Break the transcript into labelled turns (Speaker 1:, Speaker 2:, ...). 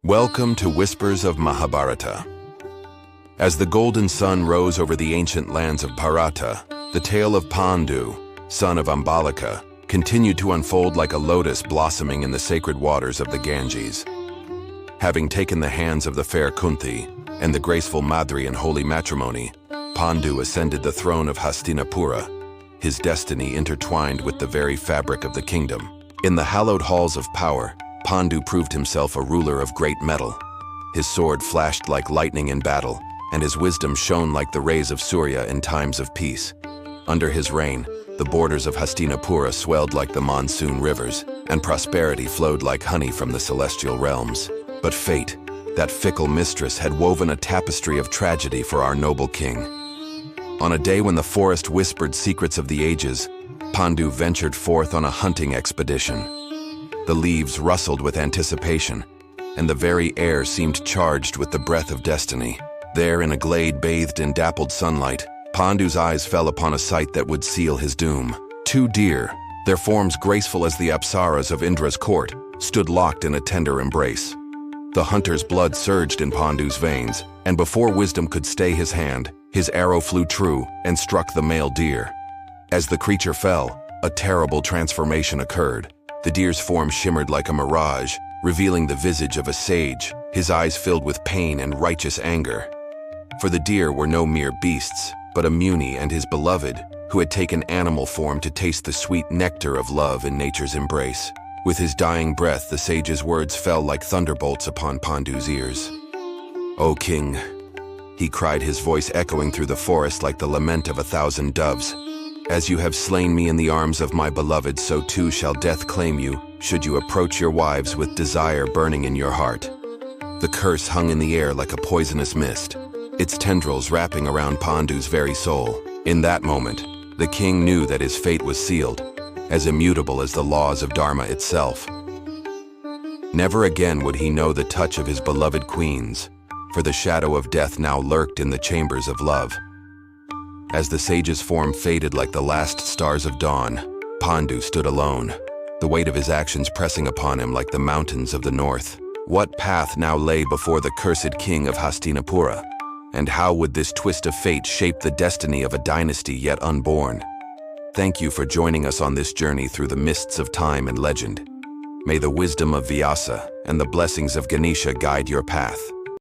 Speaker 1: Welcome to Whispers of Mahabharata. As the golden sun rose over the ancient lands of Bharata, the tale of Paandu, son of Ambalika, continued to unfold like a lotus blossoming in the sacred waters of the Ganges. Having taken the hands of the fair Kunti and the graceful Madri in holy matrimony, Paandu ascended the throne of Hastinapura, his destiny intertwined with the very fabric of the kingdom. In the hallowed halls of power, Paandu proved himself a ruler of great mettle. His sword flashed like lightning in battle, and his wisdom shone like the rays of Surya in times of peace. Under his reign, the borders of Hastinapura swelled like the monsoon rivers, and prosperity flowed like honey from the celestial realms. But fate, that fickle mistress, had woven a tapestry of tragedy for our noble king. On a day when the forest whispered secrets of the ages, Paandu ventured forth on a hunting expedition. The leaves rustled with anticipation, and the very air seemed charged with the breath of destiny. There, in a glade bathed in dappled sunlight, Paandu's eyes fell upon a sight that would seal his doom. Two deer, their forms graceful as the apsaras of Indra's court, stood locked in a tender embrace. The hunter's blood surged in Paandu's veins, and before wisdom could stay his hand, his arrow flew true and struck the male deer. As the creature fell, a terrible transformation occurred. The deer's form shimmered like a mirage, revealing the visage of a sage, his eyes filled with pain and righteous anger. For the deer were no mere beasts, but a Muni and his beloved, who had taken animal form to taste the sweet nectar of love in nature's embrace. With his dying breath, the sage's words fell like thunderbolts upon Paandu's ears. "O king," he cried, his voice echoing through the forest like the lament of 1,000 doves. "As you have slain me in the arms of my beloved, so too shall death claim you, should you approach your wives with desire burning in your heart." The curse hung in the air like a poisonous mist, its tendrils wrapping around Paandu's very soul. In that moment, the king knew that his fate was sealed, as immutable as the laws of Dharma itself. Never again would he know the touch of his beloved queens, for the shadow of death now lurked in the chambers of love. As the sage's form faded like the last stars of dawn, Paandu stood alone, the weight of his actions pressing upon him like the mountains of the north. What path now lay before the cursed king of Hastinapura? And how would this twist of fate shape the destiny of a dynasty yet unborn? Thank you for joining us on this journey through the mists of time and legend. May the wisdom of Vyasa and the blessings of Ganesha guide your path.